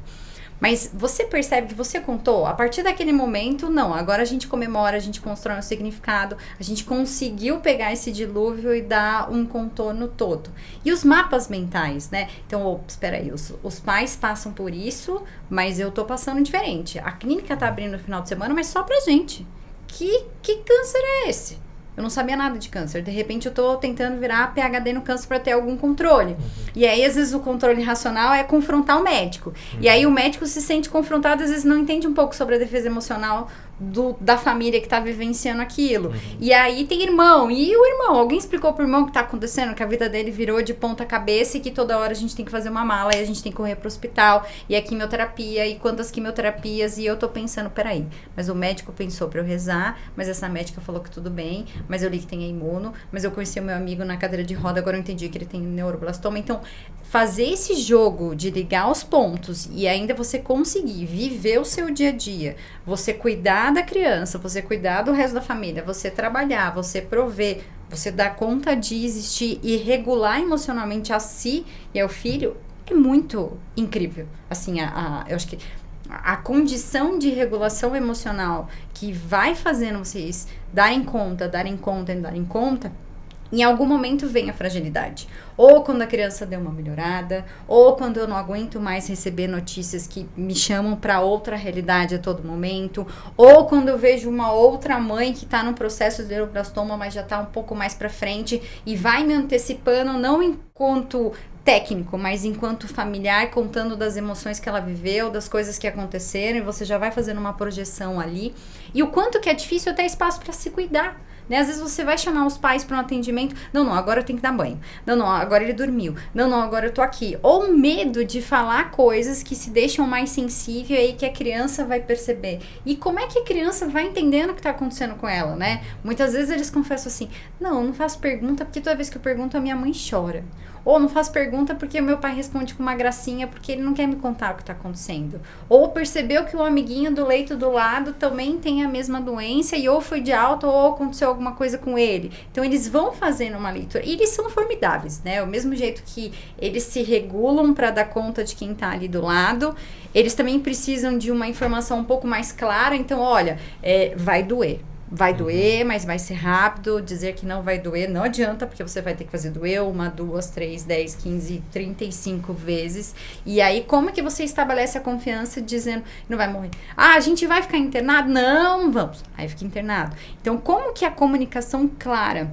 S4: Mas você percebe que você contou, a partir daquele momento, não, agora a gente comemora, a gente constrói um significado, a gente conseguiu pegar esse dilúvio e dar um contorno todo. E os mapas mentais, né? Então, espera aí, os pais passam por isso, mas eu tô passando diferente. A clínica tá abrindo no final de semana, mas só pra gente. Que câncer é esse? Eu não sabia nada de câncer. De repente, eu tô tentando virar PhD no câncer para ter algum controle. E aí, às vezes, o controle racional é confrontar o médico. E aí, o médico se sente confrontado, às vezes, não entende um pouco sobre a defesa emocional da família que tá vivenciando aquilo. E aí, tem irmão. E o irmão? Alguém explicou pro irmão o que tá acontecendo? Que a vida dele virou de ponta cabeça e que toda hora a gente tem que fazer uma mala e a gente tem que correr pro hospital. E a quimioterapia, e quantas quimioterapias. E eu tô pensando, peraí, mas o médico pensou pra eu rezar, mas essa médica falou que tudo bem, mas eu li que tem imuno, mas eu conheci o meu amigo na cadeira de roda, agora eu entendi que ele tem neuroblastoma. Então, fazer esse jogo de ligar os pontos e ainda você conseguir viver o seu dia a dia, você cuidar da criança, você cuidar do resto da família, você trabalhar, você prover, você dar conta de existir e regular emocionalmente a si e ao filho, é muito incrível. Assim, eu acho que a condição de regulação emocional que vai fazendo vocês darem conta, em algum momento vem a fragilidade. Ou quando a criança deu uma melhorada, ou quando eu não aguento mais receber notícias que me chamam para outra realidade a todo momento, ou quando eu vejo uma outra mãe que está no processo de neuroblastoma, mas já está um pouco mais para frente e vai me antecipando, não enquanto técnico, mas enquanto familiar, contando das emoções que ela viveu, das coisas que aconteceram, e você já vai fazendo uma projeção ali. E o quanto que é difícil até espaço para se cuidar. Né? Às vezes você vai chamar os pais para um atendimento, não, agora eu tenho que dar banho, não, agora ele dormiu, não, agora eu tô aqui. Ou medo de falar coisas que se deixam mais sensível aí que a criança vai perceber. E como é que a criança vai entendendo o que tá acontecendo com ela, né? Muitas vezes eles confessam assim, não faço pergunta porque toda vez que eu pergunto a minha mãe chora. Ou não faço pergunta porque o meu pai responde com uma gracinha porque ele não quer me contar o que está acontecendo. Ou percebeu que o amiguinho do leito do lado também tem a mesma doença e ou foi de alta ou aconteceu alguma coisa com ele. Então eles vão fazendo uma leitura. E eles são formidáveis, né? O mesmo jeito que eles se regulam para dar conta de quem está ali do lado, eles também precisam de uma informação um pouco mais clara. Então, olha, vai doer. Vai doer, mas vai ser rápido. Dizer que não vai doer não adianta, porque você vai ter que fazer doer 1, 2, 3, 10, 15, 35 vezes. E aí, como é que você estabelece a confiança dizendo que não vai morrer? A gente vai ficar internado? Não, vamos. Aí fica internado. Então, como que a comunicação clara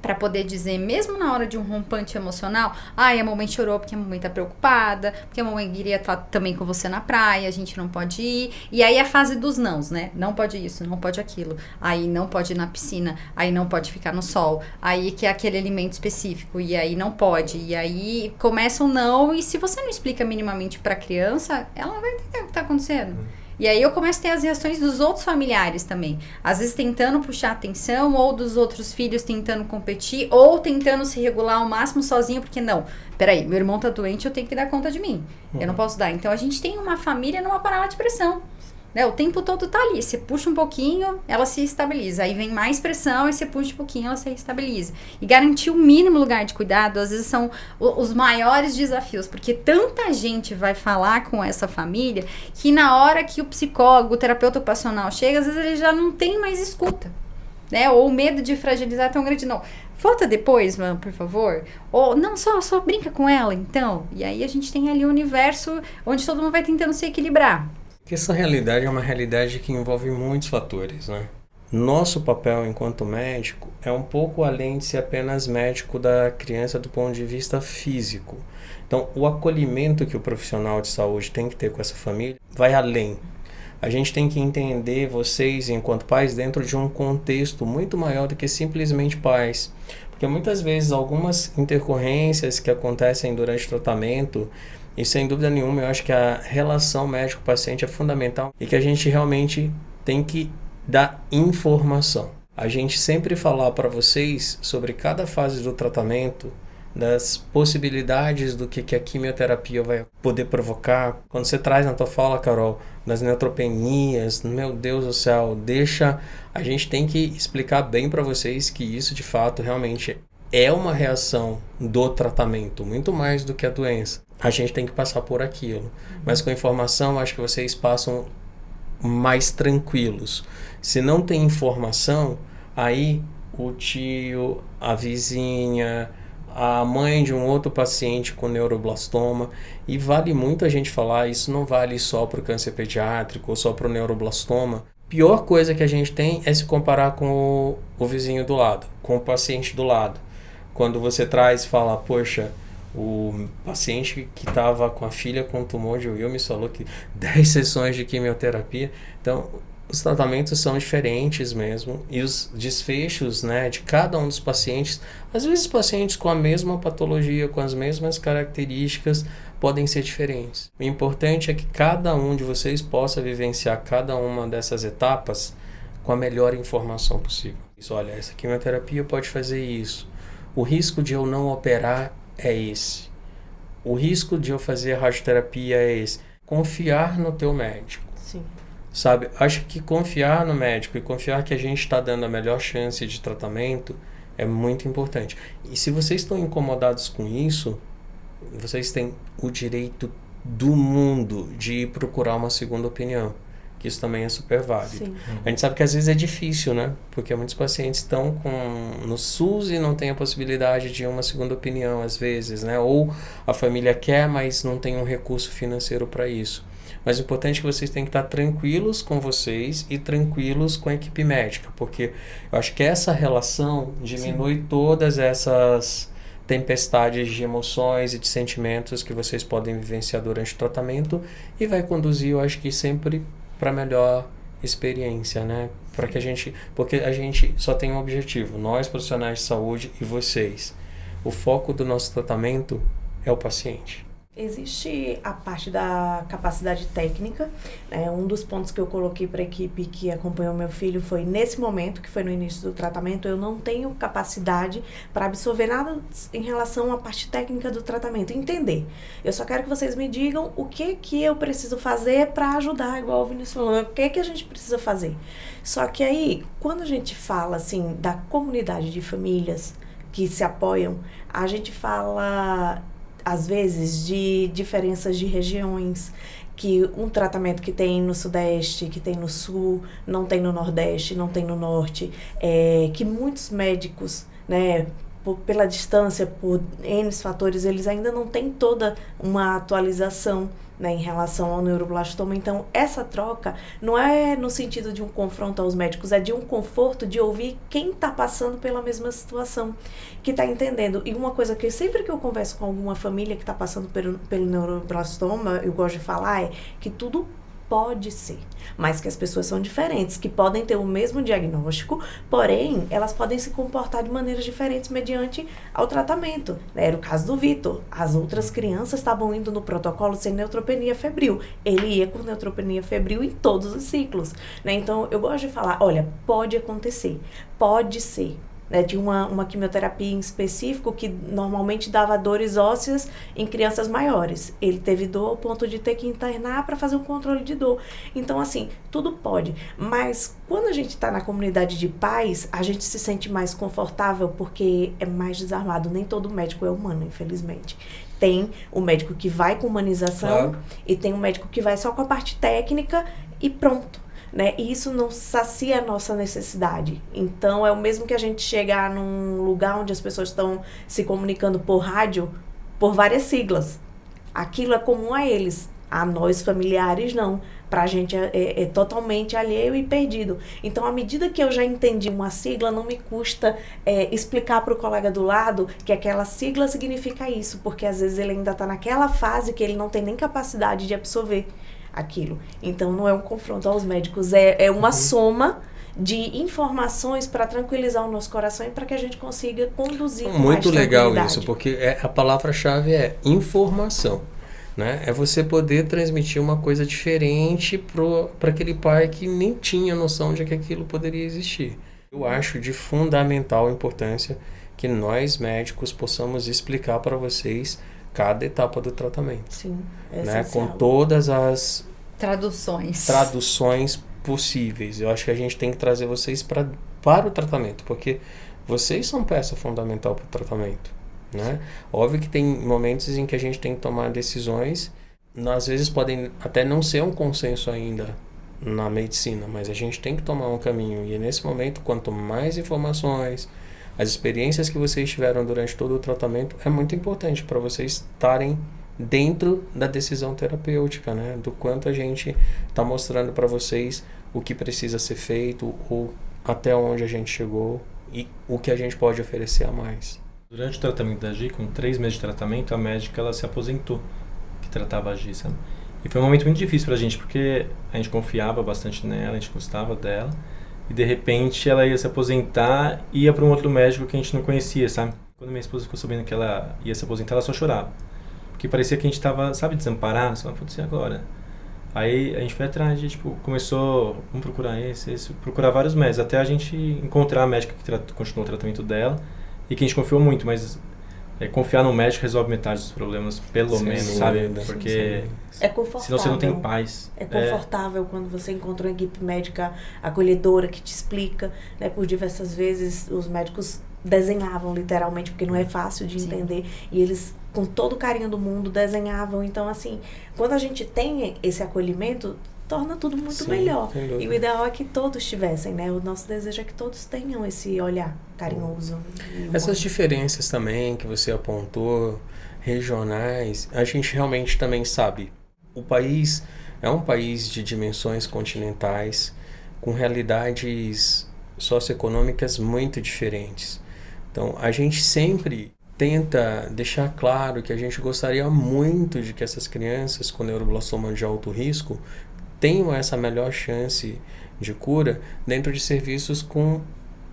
S4: para poder dizer, mesmo na hora de um rompante emocional, a mamãe chorou porque a mamãe tá preocupada, porque a mamãe queria estar também com você na praia, a gente não pode ir. E aí a fase dos nãos, né? Não pode isso, não pode aquilo. Aí não pode ir na piscina, aí não pode ficar no sol. Aí que é aquele alimento específico, e aí não pode. E aí começa o não, e se você não explica minimamente pra criança, ela não vai entender o que tá acontecendo. E aí eu começo a ter as reações dos outros familiares também. Às vezes tentando puxar atenção, ou dos outros filhos tentando competir, ou tentando se regular ao máximo sozinho, porque não, peraí, meu irmão tá doente, eu tenho que dar conta de mim. Eu não posso dar. Então a gente tem uma família numa panela de pressão. Né? O tempo todo tá ali, você puxa um pouquinho, ela se estabiliza, aí vem mais pressão, e você puxa um pouquinho, ela se estabiliza. E garantir o mínimo lugar de cuidado, às vezes são os maiores desafios, porque tanta gente vai falar com essa família, que na hora que o psicólogo, o terapeuta ocupacional chega, às vezes ele já não tem mais escuta, né? Ou o medo de fragilizar é tão grande, não. Volta depois, mano, por favor. Ou, não, só brinca com ela, então. E aí a gente tem ali um universo onde todo mundo vai tentando se equilibrar.
S1: Porque essa realidade é uma realidade que envolve muitos fatores, né? Nosso papel enquanto médico é um pouco além de ser apenas médico da criança do ponto de vista físico. Então, o acolhimento que o profissional de saúde tem que ter com essa família vai além. A gente tem que entender vocês, enquanto pais, dentro de um contexto muito maior do que simplesmente pais. Porque muitas vezes algumas intercorrências que acontecem durante o tratamento, e sem dúvida nenhuma, eu acho que a relação médico-paciente é fundamental e que a gente realmente tem que dar informação. A gente sempre falar para vocês sobre cada fase do tratamento, das possibilidades do que a quimioterapia vai poder provocar. Quando você traz na tua fala, Carol, das neutropenias, meu Deus do céu, a gente tem que explicar bem para vocês que isso de fato realmente é uma reação do tratamento, muito mais do que a doença. A gente tem que passar por aquilo. Mas com informação, acho que vocês passam mais tranquilos. Se não tem informação, aí o tio, a vizinha, a mãe de um outro paciente com neuroblastoma, e vale muito a gente falar, isso não vale só para o câncer pediátrico ou só para o neuroblastoma. Pior coisa que a gente tem é se comparar com o vizinho do lado, com o paciente do lado. Quando você traz e fala, poxa, o paciente que estava com a filha com tumor de Wilms falou que 10 sessões de quimioterapia. Então, os tratamentos são diferentes mesmo. E os desfechos, né, de cada um dos pacientes, às vezes pacientes com a mesma patologia, com as mesmas características, podem ser diferentes. O importante é que cada um de vocês possa vivenciar cada uma dessas etapas com a melhor informação possível. Isso, olha, essa quimioterapia pode fazer isso. O risco de eu não operar é esse. O risco de eu fazer radioterapia é esse. Confiar no teu médico.
S2: Sim.
S1: Sabe? Acho que confiar no médico e confiar que a gente está dando a melhor chance de tratamento é muito importante. E se vocês estão incomodados com isso, vocês têm o direito do mundo de ir procurar uma segunda opinião. Que isso também é super válido.
S2: Sim.
S1: A gente sabe que às vezes é difícil, né? Porque muitos pacientes estão no SUS e não tem a possibilidade de uma segunda opinião, às vezes, né? Ou a família quer, mas não tem um recurso financeiro para isso. Mas o importante é que vocês têm que estar tranquilos com vocês e tranquilos com a equipe médica, porque eu acho que essa relação diminui todas essas tempestades de emoções e de sentimentos que vocês podem vivenciar durante o tratamento e vai conduzir, eu acho que sempre para melhor experiência, né? Porque a gente só tem um objetivo, nós profissionais de saúde e vocês. O foco do nosso tratamento é o paciente.
S2: Existe a parte da capacidade técnica, né? Um dos pontos que eu coloquei para a equipe que acompanhou meu filho foi, nesse momento, que foi no início do tratamento, eu não tenho capacidade para absorver nada em relação à parte técnica do tratamento, entender. Eu só quero que vocês me digam o que eu preciso fazer para ajudar, igual o Vinícius falou, o que a gente precisa fazer. Só que aí, quando a gente fala, assim, da comunidade de famílias que se apoiam, a gente fala, às vezes, de diferenças de regiões, que um tratamento que tem no Sudeste, que tem no Sul, não tem no Nordeste, não tem no Norte, que muitos médicos, né, pela distância, por N fatores, eles ainda não têm toda uma atualização, né, em relação ao neuroblastoma. Então, essa troca não é no sentido de um confronto aos médicos, é de um conforto de ouvir quem está passando pela mesma situação, que está entendendo. E uma coisa que sempre que eu converso com alguma família que está passando pelo neuroblastoma, eu gosto de falar, é que tudo pode ser, mas que as pessoas são diferentes, que podem ter o mesmo diagnóstico, porém, elas podem se comportar de maneiras diferentes mediante ao tratamento. Era o caso do Vitor. As outras crianças estavam indo no protocolo sem neutropenia febril. Ele ia com neutropenia febril em todos os ciclos, né? Então, eu gosto de falar, olha, pode acontecer, pode ser. Né, tinha uma quimioterapia em específico que normalmente dava dores ósseas em crianças maiores. Ele teve dor ao ponto de ter que internar para fazer um controle de dor. Então, assim, tudo pode. Mas quando a gente está na comunidade de pais, a gente se sente mais confortável porque é mais desarmado. Nem todo médico é humano, infelizmente. Tem o médico que vai com humanização, claro, e tem o médico que vai só com a parte técnica e pronto. Né? E isso não sacia a nossa necessidade. Então, é o mesmo que a gente chegar num lugar onde as pessoas estão se comunicando por rádio, por várias siglas. Aquilo é comum a eles. A nós, familiares, não. Pra gente é totalmente alheio e perdido. Então, à medida que eu já entendi uma sigla, não me custa explicar para o colega do lado que aquela sigla significa isso, porque às vezes ele ainda está naquela fase que ele não tem nem capacidade de absorver aquilo. Então, não é um confronto aos médicos, é uma soma de informações para tranquilizar o nosso coração e para que a gente consiga conduzir com mais
S1: muito legal isso, porque a palavra-chave é informação, né? É você poder transmitir uma coisa diferente para aquele pai que nem tinha noção de que aquilo poderia existir. Eu acho de fundamental importância que nós médicos possamos explicar para vocês cada etapa do tratamento.
S2: Sim,
S1: né? Com todas as
S4: traduções
S1: possíveis. Eu acho que a gente tem que trazer vocês para o tratamento, porque vocês são peça fundamental para o tratamento. Né? Óbvio que tem momentos em que a gente tem que tomar decisões, às vezes podem até não ser um consenso ainda na medicina, mas a gente tem que tomar um caminho. E nesse momento, quanto mais informações, as experiências que vocês tiveram durante todo o tratamento é muito importante para vocês estarem dentro da decisão terapêutica, né? Do quanto a gente está mostrando para vocês o que precisa ser feito, ou até onde a gente chegou e o que a gente pode oferecer a mais.
S3: Durante o tratamento da Gi, com 3 meses de tratamento, a médica ela se aposentou, que tratava a Gi, sabe? E foi um momento muito difícil pra gente, porque a gente confiava bastante nela, a gente gostava dela. E de repente ela ia se aposentar e ia para um outro médico que a gente não conhecia, sabe? Quando minha esposa ficou sabendo que ela ia se aposentar, ela só chorava. Porque parecia que a gente estava, sabe, desamparado, sabe, acontecer agora. Aí a gente foi atrás, a gente começou, vamos procurar procurar vários médicos, até a gente encontrar a médica que continuou o tratamento dela e que a gente confiou muito, mas confiar no médico resolve metade dos problemas, pelo menos, sabe? Porque
S2: é confortável.
S3: Senão você não tem paz.
S2: É confortável quando você encontra uma equipe médica acolhedora que te explica, né? Por diversas vezes os médicos desenhavam literalmente, porque não é fácil de entender, e eles com todo o carinho do mundo desenhavam. Então, assim, quando a gente tem esse acolhimento, torna tudo muito melhor. E o ideal é que todos tivessem, né? O nosso desejo é que todos tenham esse olhar carinhoso.
S1: Essas diferenças também que você apontou, regionais, a gente realmente também sabe. O país é um país de dimensões continentais, com realidades socioeconômicas muito diferentes. Então, a gente sempre tenta deixar claro que a gente gostaria muito de que essas crianças com neuroblastoma de alto risco tenham essa melhor chance de cura dentro de serviços com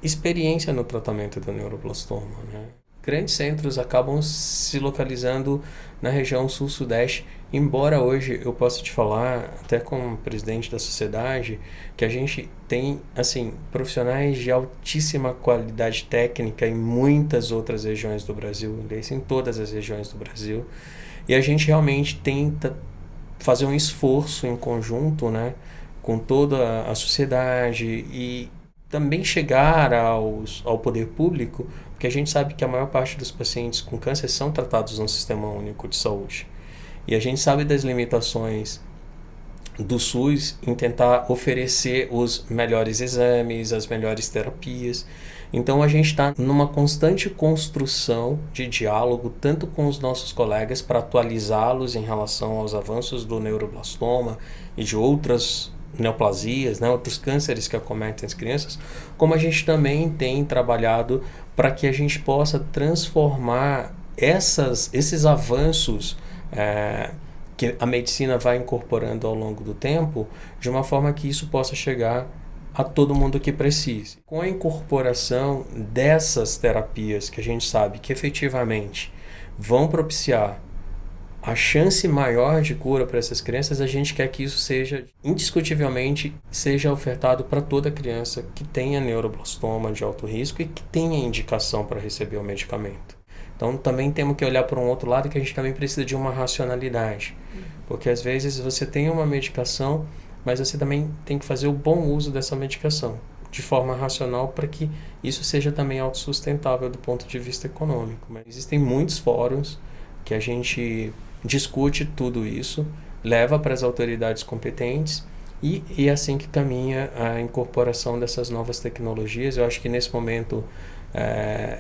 S1: experiência no tratamento do neuroblastoma, né? Grandes centros acabam se localizando na região sul-sudeste, embora hoje eu possa te falar, até como presidente da sociedade, que a gente tem, assim, profissionais de altíssima qualidade técnica em muitas outras regiões do Brasil, em todas as regiões do Brasil, e a gente realmente tenta fazer um esforço em conjunto, né, com toda a sociedade e também chegar ao poder público, porque a gente sabe que a maior parte dos pacientes com câncer são tratados no Sistema Único de Saúde. E a gente sabe das limitações do SUS em tentar oferecer os melhores exames, as melhores terapias. Então a gente está numa constante construção de diálogo, tanto com os nossos colegas, para atualizá-los em relação aos avanços do neuroblastoma e de outras neoplasias, né, outros cânceres que acometem as crianças, como a gente também tem trabalhado para que a gente possa transformar esses avanços que a medicina vai incorporando ao longo do tempo, de uma forma que isso possa chegar a todo mundo que precise. Com a incorporação dessas terapias que a gente sabe que efetivamente vão propiciar a chance maior de cura para essas crianças, a gente quer que isso seja, indiscutivelmente, seja ofertado para toda criança que tenha neuroblastoma de alto risco e que tenha indicação para receber o medicamento. Então, também temos que olhar para um outro lado, que a gente também precisa de uma racionalidade. Porque, às vezes, você tem uma medicação, mas você também tem que fazer o bom uso dessa medicação, de forma racional, para que isso seja também autossustentável do ponto de vista econômico. Mas existem muitos fóruns que a gente discute tudo isso, leva para as autoridades competentes e é assim que caminha a incorporação dessas novas tecnologias. Eu acho que nesse momento,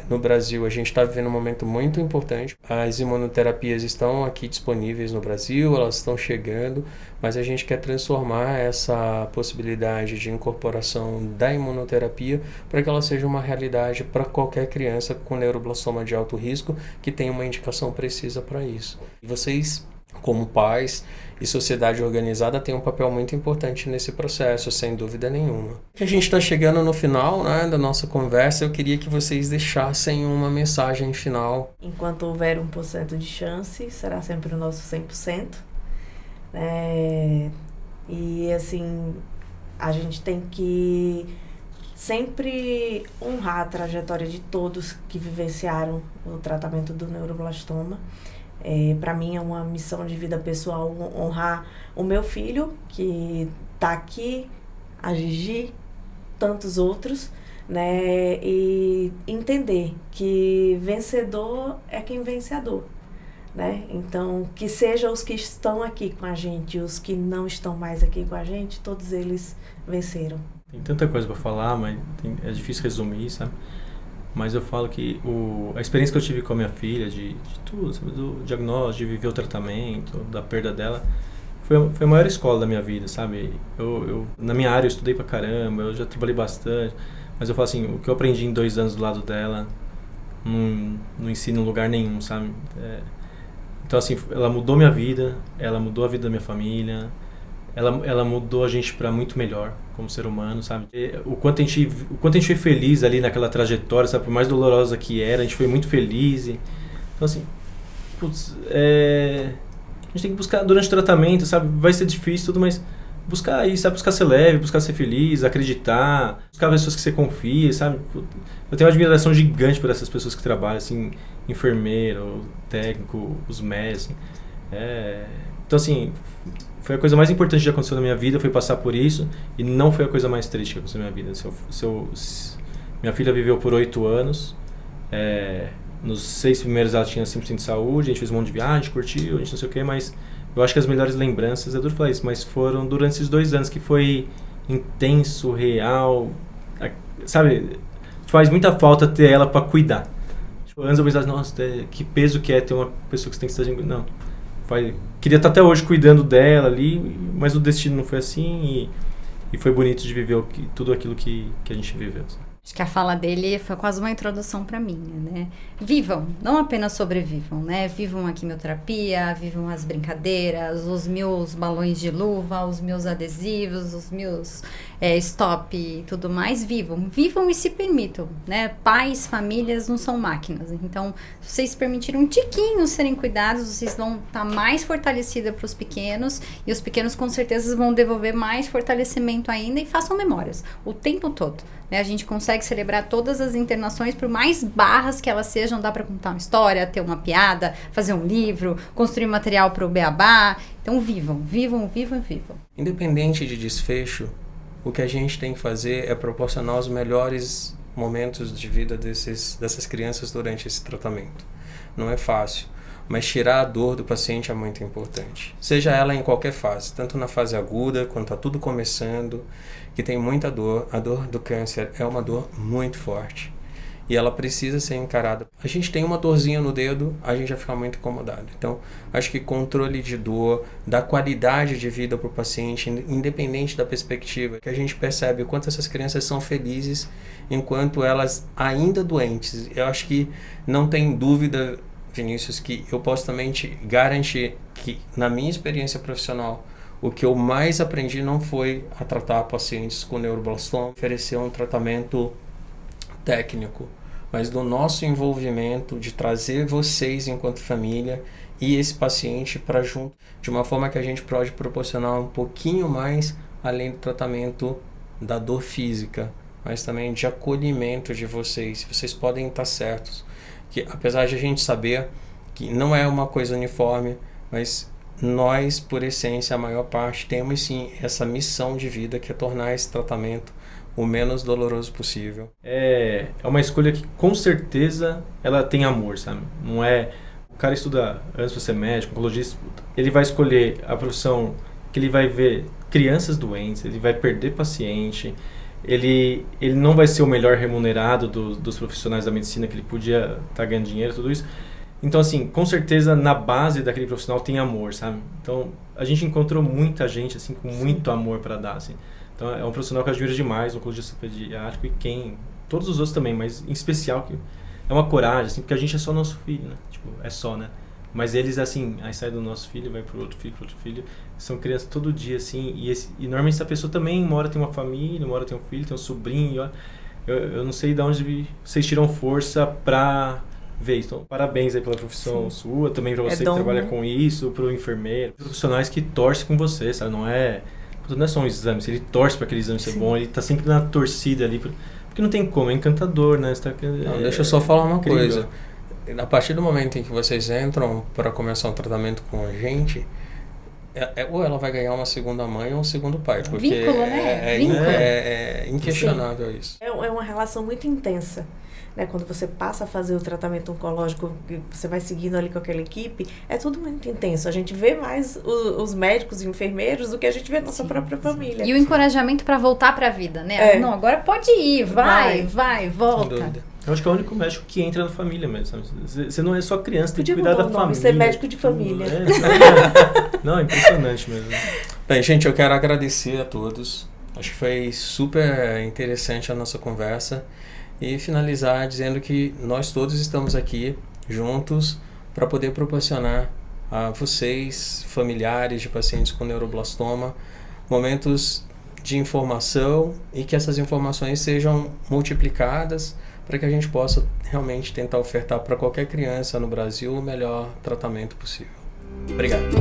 S1: no Brasil, a gente está vivendo um momento muito importante. As imunoterapias estão aqui disponíveis no Brasil, elas estão chegando, mas a gente quer transformar essa possibilidade de incorporação da imunoterapia para que ela seja uma realidade para qualquer criança com neuroblastoma de alto risco que tenha uma indicação precisa para isso. E vocês, como pais e sociedade organizada, têm um papel muito importante nesse processo, sem dúvida nenhuma. A gente está chegando no final, né, da nossa conversa. Eu queria que vocês deixassem uma mensagem final.
S2: Enquanto houver 1% de chance, será sempre o nosso 100%. E assim, a gente tem que sempre honrar a trajetória de todos que vivenciaram o tratamento do neuroblastoma. Para mim é uma missão de vida pessoal honrar o meu filho, que está aqui, a Gigi, tantos outros, né? E entender que vencedor é quem vence a dor, né? Então, que sejam os que estão aqui com a gente, os que não estão mais aqui com a gente, todos eles venceram.
S3: Tem tanta coisa para falar, mas é difícil resumir, sabe? Mas eu falo que a experiência que eu tive com a minha filha, de tudo, sabe? Do diagnóstico, de viver o tratamento, da perda dela, foi a maior escola da minha vida, sabe? Na minha área eu estudei pra caramba, eu já trabalhei bastante, mas eu falo assim, o que eu aprendi em 2 anos do lado dela, não ensino em lugar nenhum, sabe? Então assim, ela mudou minha vida, ela mudou a vida da minha família, ela mudou a gente para muito melhor como ser humano, sabe? O quanto a gente foi feliz ali naquela trajetória, sabe? Por mais dolorosa que era, a gente foi muito feliz. Então, assim, putz, a gente tem que buscar durante o tratamento, sabe? Vai ser difícil tudo, mas buscar isso, sabe? Buscar ser leve, buscar ser feliz, acreditar, buscar pessoas que você confia, sabe? Eu tenho uma admiração gigante por essas pessoas que trabalham, assim, enfermeiro, técnico, os médicos, então, assim, foi a coisa mais importante que aconteceu na minha vida, foi passar por isso, e não foi a coisa mais triste que aconteceu na minha vida. Minha filha viveu por 8 anos, nos 6 primeiros ela tinha 100% de saúde, a gente fez um monte de viagem, curtiu, a gente não sei o que, mas eu acho que as melhores lembranças, é duro falar isso, mas foram durante esses 2 anos que foi intenso, real, sabe? Faz muita falta ter ela pra cuidar. Tipo, antes eu pensava, nossa, que peso que é ter uma pessoa que você tem que estar... Não. Queria estar até hoje cuidando dela ali, mas o destino não foi assim e foi bonito de viver tudo aquilo que a gente viveu.
S4: Acho que a fala dele foi quase uma introdução para mim, né? Vivam, não apenas sobrevivam, né? Vivam a quimioterapia, vivam as brincadeiras, os meus balões de luva, os meus adesivos, os meus stop e tudo mais. Vivam e se permitam, né? Pais, famílias não são máquinas. Então, se vocês permitirem um tiquinho serem cuidados, vocês vão estar mais fortalecida para os pequenos, e os pequenos com certeza vão devolver mais fortalecimento ainda, e façam memórias o tempo todo. Né? A gente consegue celebrar todas as internações, por mais barras que elas sejam, dá para contar uma história, ter uma piada, fazer um livro, construir material para o Beabá. Então vivam.
S1: Independente de desfecho, o que a gente tem que fazer é proporcionar os melhores momentos de vida dessas crianças durante esse tratamento. Não é fácil, mas tirar a dor do paciente é muito importante. Seja ela em qualquer fase, tanto na fase aguda, quando está tudo começando, que tem muita dor. A dor do câncer é uma dor muito forte e ela precisa ser encarada. A gente tem uma dorzinha no dedo, a gente já fica muito incomodado. Então, acho que controle de dor, da qualidade de vida para o paciente, independente da perspectiva, que a gente percebe o quanto essas crianças são felizes enquanto elas ainda doentes. Eu acho que não tem dúvida, Vinícius, que eu posso também te garantir que, na minha experiência profissional, o que eu mais aprendi não foi a tratar pacientes com neuroblastoma, oferecer um tratamento técnico, mas do nosso envolvimento de trazer vocês enquanto família e esse paciente para junto, de uma forma que a gente pode proporcionar um pouquinho mais além do tratamento da dor física, mas também de acolhimento de vocês. Vocês podem estar certos que, apesar de a gente saber que não é uma coisa uniforme, mas nós, por essência, a maior parte, temos sim essa missão de vida, que é tornar esse tratamento o menos doloroso possível.
S3: É uma escolha que, com certeza, ela tem amor, sabe? Não é... O cara estuda antes de ser médico, oncologista, ele vai escolher a profissão que ele vai ver crianças doentes, ele vai perder paciente, ele não vai ser o melhor remunerado dos profissionais da medicina, que ele podia estar ganhando dinheiro, tudo isso. Então, assim, com certeza, na base daquele profissional tem amor, sabe? Então, a gente encontrou muita gente, assim, com muito amor para dar, assim. Então, é um profissional que eu admiro demais, um oncologista pediátrico, e todos os outros também, mas em especial, que é uma coragem, assim, porque a gente é só nosso filho, né? Tipo, é só, né? Mas eles, assim, aí sai do nosso filho, vai pro outro filho, são crianças todo dia, assim, e normalmente essa pessoa também, uma hora tem uma família, uma hora tem um filho, tem um sobrinho, ó. Eu não sei de onde vocês tiram força pra ver. Então, parabéns aí pela profissão sua, também pra você que trabalha com isso, pro enfermeiro, profissionais que torcem com você, sabe? Não é só um exame, se ele torce para aquele exame ser bom, ele tá sempre na torcida ali, porque não tem como, é encantador, né?
S1: Deixa eu só falar uma coisa. A partir do momento em que vocês entram para começar um tratamento com a gente, ou ela vai ganhar uma segunda mãe ou um segundo pai, porque
S4: vínculo, né?
S1: É inquestionável isso.
S2: É uma relação muito intensa. Né, quando você passa a fazer o tratamento oncológico, você vai seguindo ali com aquela equipe, é tudo muito intenso. A gente vê mais os médicos e enfermeiros do que a gente vê na nossa própria família.
S4: E o encorajamento para voltar para a vida, né? Não, agora pode ir, vai, volta.
S1: Sem dúvida.
S3: Eu acho que é o único médico que entra na família mesmo, sabe? Você não é só criança, tem que cuidar da família.
S2: Ser médico de família.
S3: Não, é impressionante mesmo.
S1: Bem, gente, eu quero agradecer a todos. Acho que foi super interessante a nossa conversa. E finalizar dizendo que nós todos estamos aqui juntos para poder proporcionar a vocês, familiares de pacientes com neuroblastoma, momentos de informação, e que essas informações sejam multiplicadas para que a gente possa realmente tentar ofertar para qualquer criança no Brasil o melhor tratamento possível. Obrigado.